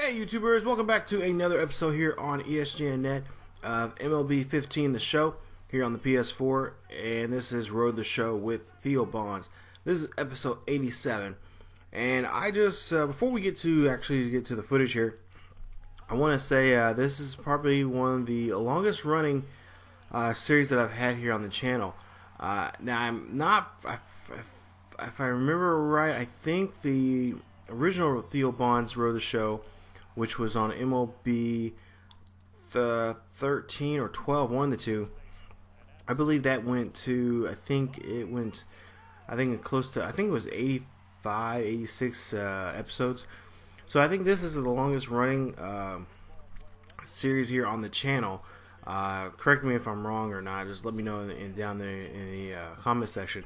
Hey YouTubers, welcome back to another episode here on ESGNet of MLB 15 the show here on the PS4, and this is Road the Show with Theo Bonds. This is episode 87, and I just before we get to the footage here, I want to say this is probably one of the longest running series that I've had here on the channel. Now I'm not, if I remember right, I think the original Theo Bonds Road the Show, which was on MLB 13 or 12, one of the two. I believe that went to, I think it was 85, 86 episodes. So I think this is the longest running series here on the channel. Correct me if I'm wrong or not. Just let me know down there in the comment section.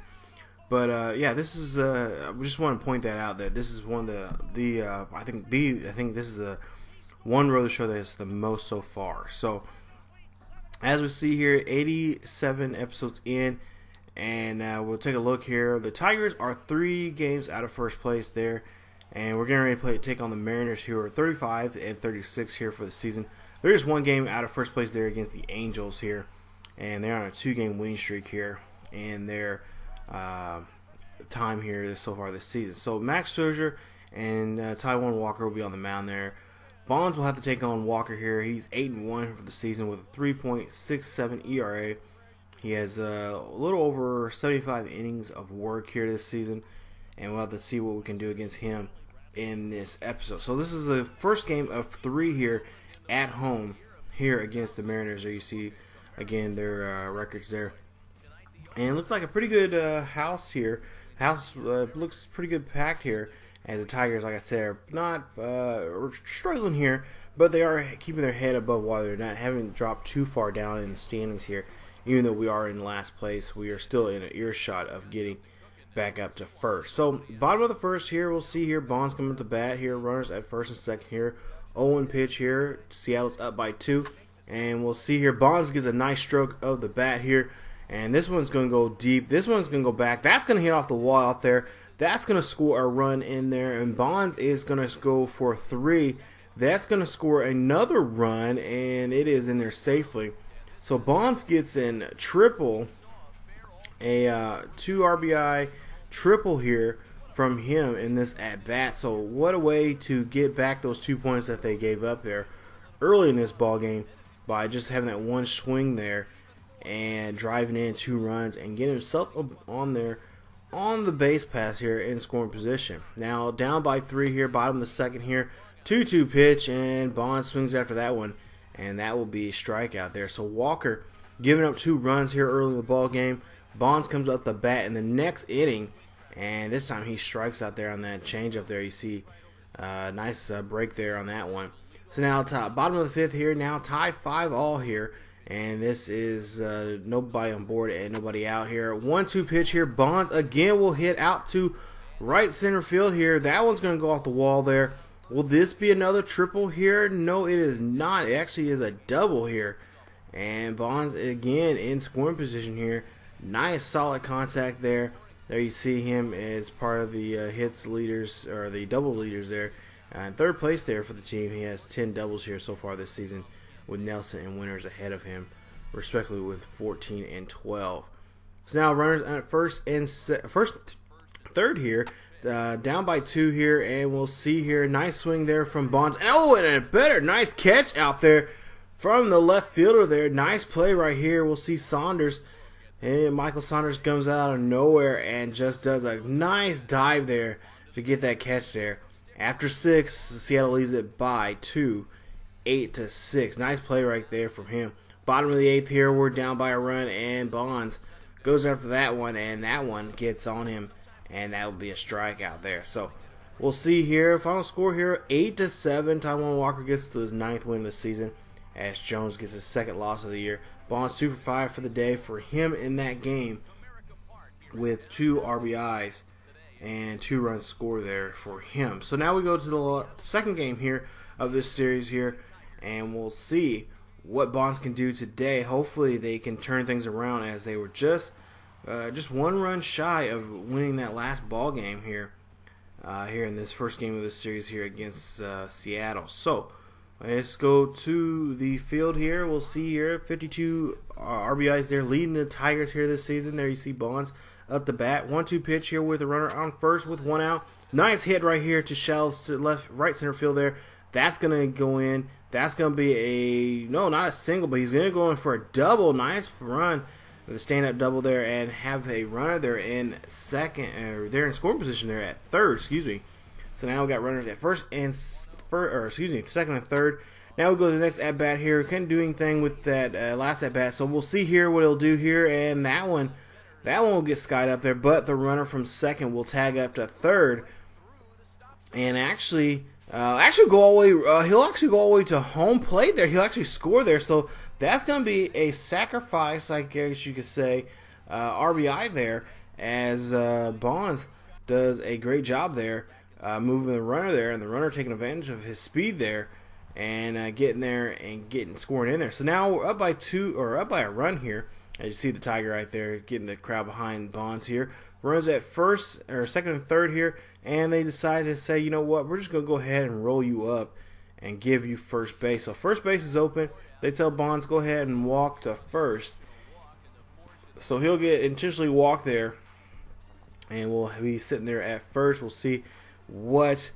But yeah, this is I just want to point that out, that this is one of the I think this is the one Road Show that is the most so far. So as we see here, 87 episodes in, and we'll take a look here. The Tigers are 3 games out of first place there, and we're getting ready to take on the Mariners, who are 35 and 36 here for the season. They're just 1 game out of first place there against the Angels here, and they're on a 2-game winning streak here, and they're time here so far this season. So Max Scherzer and Taijuan Walker will be on the mound there. Bonds will have to take on Walker here. He's 8-1 for the season with a 3.67 ERA. He has a little over 75 innings of work here this season, and we'll have to see what we can do against him in this episode. So this is the first game of 3 here at home here against the Mariners. There you see again their records there. And it looks like a pretty good house here. House looks pretty good packed here. And the Tigers, like I said, are not struggling here, but they are keeping their head above water. They're not having dropped too far down in the standings here. Even though we are in last place, we are still in an earshot of getting back up to first. So bottom of the first here, we'll see here Bonds coming up the bat here. Runners at first and second here. 0-1 pitch here. Seattle's up by 2. And we'll see here Bonds gets a nice stroke of the bat here. And this one's going to go deep. This one's going to go back. That's going to hit off the wall out there. That's going to score a run in there. And Bonds is going to go for 3. That's going to score another run. And it is in there safely. So Bonds gets in triple. A 2 RBI triple here from him in this at-bat. So what a way to get back those 2 points that they gave up there early in this ball game by just having that one swing there and driving in 2 runs and getting himself on there on the base pass here in scoring position. Now down by 3 here, bottom of the second here, 2-2 pitch, and Bonds swings after that one, and that will be a strikeout there. So Walker giving up 2 runs here early in the ball game. Bonds comes up the bat in the next inning, and this time he strikes out there on that changeup there. You see nice break there on that one. So now bottom of the 5th here, now tie 5-all here. And this is nobody on board and nobody out here. 1-2 pitch here. Bonds again will hit out to right center field here. That one's going to go off the wall there. Will this be another triple here? No, it is not. It actually is a double here. And Bonds again in scoring position here. Nice solid contact there. There you see him as part of the hits leaders, or the double leaders there. In 3rd place there for the team. He has 10 doubles here so far this season, with Nelson and Winters ahead of him, respectively, with 14 and 12. So now runners at third here, down by 2 here, and we'll see here, nice swing there from Bonds. Oh, and a better nice catch out there from the left fielder there. Nice play right here. We'll see Saunders, and Michael Saunders comes out of nowhere and just does a nice dive there to get that catch there. After 6, Seattle leads it by 2. 8-6. Nice play right there from him. Bottom of the 8th here, we're down by a run, and Bonds goes after that one, and that one gets on him, and that will be a strikeout there. So we'll see here. Final score here, 8-7. Taijuan Walker gets to his 9th win of the season, as Jones gets his 2nd loss of the year. Bonds 2 for 5 for the day for him in that game, with 2 RBIs and 2 runs scored there for him. So now we go to the second game here of this series here, and we'll see what Bonds can do today. Hopefully they can turn things around, as they were just 1 run shy of winning that last ball game here here in this first game of this series here against Seattle. So let's go to the field here. We'll see here 52 RBIs there, leading the Tigers here this season. There you see Bonds up the bat. 1-2 pitch here with a runner on first with 1 out. Nice hit right here to shelves to right center field there. That's going to go in. That's going to be a, no, not a single, but he's going to go in for a double. Nice run with a stand-up double there and have a runner there in second, or they're in scoring position there at third, excuse me. So now we got runners at first and, second and third. Now we go to the next at-bat here. Couldn't do anything with that last at-bat, so we'll see here what he'll do here, and that one will get skied up there, but the runner from second will tag up to third, and actually go all the way. He'll actually go all the way to home plate there. He'll actually score there. So that's going to be a sacrifice, I guess you could say, RBI there, as Bonds does a great job there, moving the runner there, and the runner taking advantage of his speed there, and getting there and scoring in there. So now we're up by a run here. As you see the Tiger right there, getting the crowd behind Bonds here. Runs at first or second and third here, and they decide to say, you know what, we're just going to go ahead and roll you up and give you first base. So first base is open. They tell Bonds, go ahead and walk to first. So he'll get intentionally walk there, and we'll be sitting there at first. We'll see what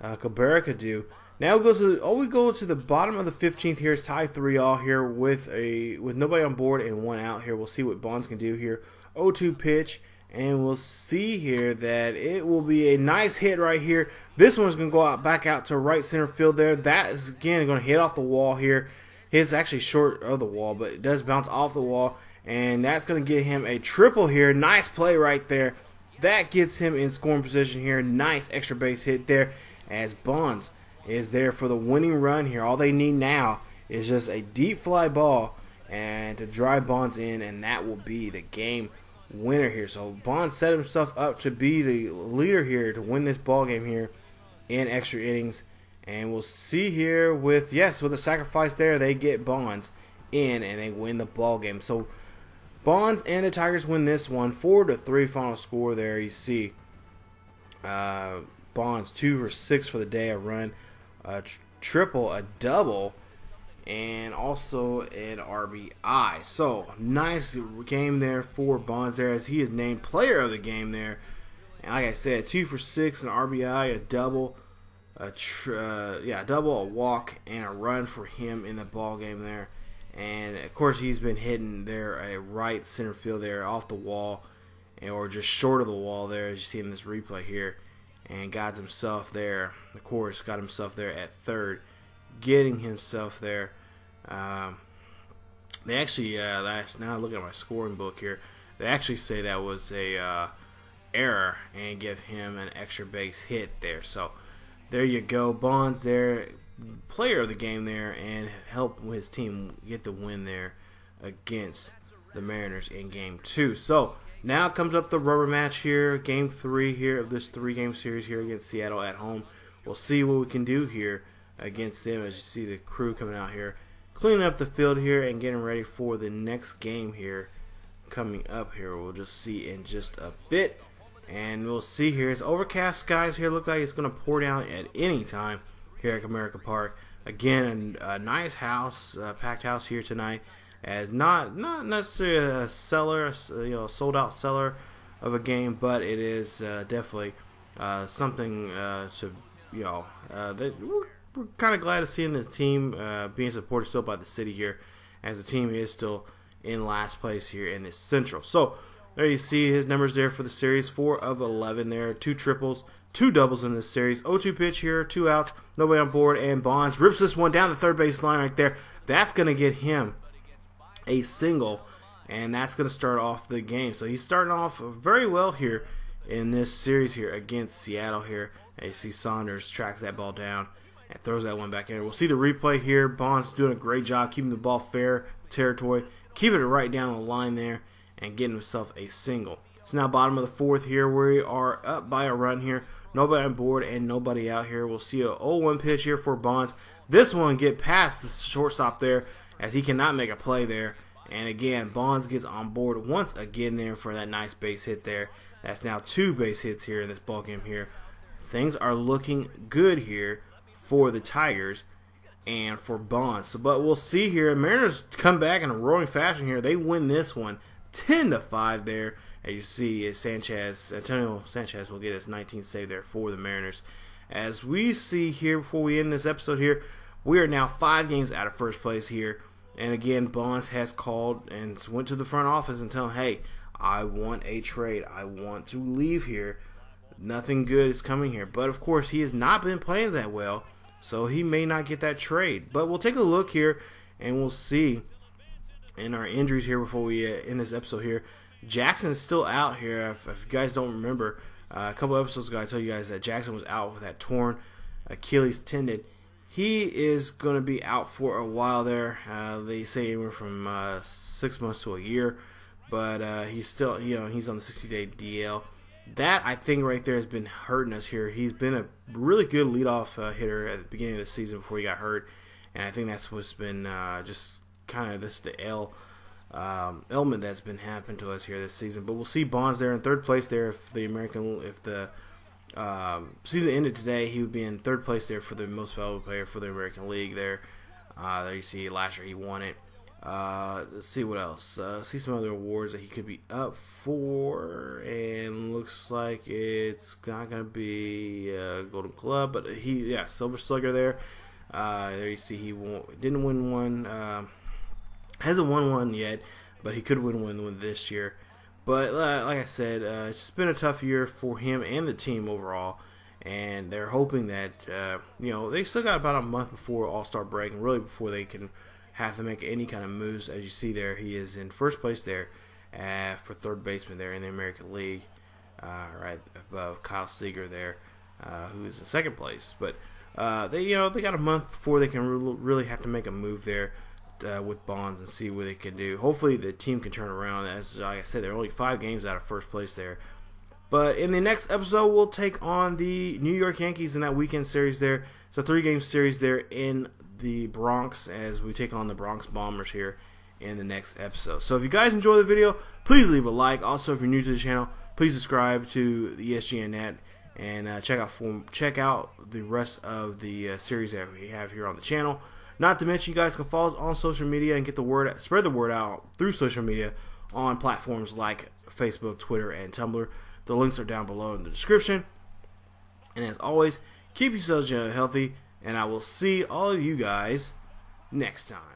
Cabrera could do. Now we go to the bottom of the 15th here. It's tied 3-all here with nobody on board and 1 out here. We'll see what Bonds can do here. 0-2 pitch. And we'll see here that it will be a nice hit right here. This one's going to go back out to right center field there. That is, again, going to hit off the wall here. It's actually short of the wall, but it does bounce off the wall. And that's going to get him a triple here. Nice play right there. That gets him in scoring position here. Nice extra base hit there, as Bonds is there for the winning run here. All they need now is just a deep fly ball and to drive Bonds in, and that will be the game winner here. So Bonds set himself up to be the leader here to win this ball game here in extra innings, and we'll see here with a sacrifice there, they get Bonds in and they win the ball game. So Bonds and the Tigers win this one 4-3 final score there. You see Bonds 2 for 6 for the day, a run, a triple, a double, and also an RBI. So nice game there for Bonds there, as he is named player of the game there. And like I said, 2 for 6, an RBI, a double, a double, a walk, and a run for him in the ball game there. And of course he's been hitting there a right center field there off the wall, or just short of the wall there, as you see in this replay here, and got himself there. Of course, got himself there at third, getting himself there. They actually, now looking at my scoring book here, they actually say that was a error and give him an extra base hit there. So there you go, Bonds there, player of the game there, and help his team get the win there against the Mariners in Game 2. So now comes up the rubber match here, Game 3 here of this 3-game series here against Seattle at home. We'll see what we can do here against them, as you see the crew coming out here, cleaning up the field here and getting ready for the next game here coming up here. We'll just see in just a bit, and we'll see here. It's overcast skies here. Look like it's going to pour down at any time here at Comerica Park. Again, a nice house, packed house here tonight, as not necessarily a cellar, sold out cellar of a game, but it is definitely something to that we're kind of glad to see in the team being supported still by the city here, as the team is still in last place here in this Central. So there you see his numbers there for the series, 4 of 11 there, 2 triples, 2 doubles in this series. 0-2 pitch here, 2 outs, nobody on board, and Bonds rips this one down the third base line right there. That's going to get him a single, and that's going to start off the game. So he's starting off very well here in this series here against Seattle here. As you see, Saunders tracks that ball down and throws that one back in. We'll see the replay here. Bonds doing a great job keeping the ball fair territory, keeping it right down the line there, and getting himself a single. So now bottom of the 4th here, we are up by a run here. Nobody on board and nobody out here. We'll see a 0-1 pitch here for Bonds. This one get past the shortstop there, as he cannot make a play there. And again, Bonds gets on board once again there for that nice base hit there. That's now 2 base hits here in this ball game here things are looking good here for the Tigers and for Bonds. So, but we'll see here. Mariners come back in a roaring fashion here. They win this one 10-5 there. As you see, Antonio Sanchez will get his 19th save there for the Mariners. As we see here before we end this episode here, we are now 5 games out of first place here. And again, Bonds has called and went to the front office and told him, hey, I want a trade. I want to leave here. Nothing good is coming here. But of course, he has not been playing that well, so he may not get that trade. But we'll take a look here and we'll see in our injuries here before we end this episode here. Jackson is still out here. If you guys don't remember, a couple episodes ago I told you guys that Jackson was out with that torn Achilles tendon. He is going to be out for a while there. They say anywhere from 6 months to a year, but he's still, he's on the 60-day DL. That, I think, right there has been hurting us here. He's been a really good leadoff hitter at the beginning of the season before he got hurt, and I think that's what's been just kind of the element that's been happening to us here this season. But we'll see Bonds there in third place there. If the season ended today, he would be in third place there for the most valuable player for the American League there. There you see last year he won it. Let's see what else. See some other awards that he could be up for, and looks like it's not going to be a Golden Glove, but Silver Slugger there. There you see he didn't win one. Hasn't won one yet, but he could win one this year. But like I said, it's been a tough year for him and the team overall, and they're hoping that they still got about a month before All-Star break, and really before they can have to make any kind of moves. As you see there, he is in first place there for third baseman there in the American League, right above Kyle Seager there, who is in second place. But they got a month before they can really have to make a move there. With Bonds and see what they can do. Hopefully the team can turn around. As like I said, they're only 5 games out of first place there. But in the next episode, we'll take on the New York Yankees in that weekend series there. It's a 3-game series there in the Bronx as we take on the Bronx Bombers here in the next episode. So if you guys enjoy the video, please leave a like. Also, if you're new to the channel, please subscribe to the ESGNet and check out the rest of the series that we have here on the channel. Not to mention, you guys can follow us on social media and spread the word out through social media on platforms like Facebook, Twitter, and Tumblr. The links are down below in the description. And as always, keep yourselves healthy, and I will see all of you guys next time.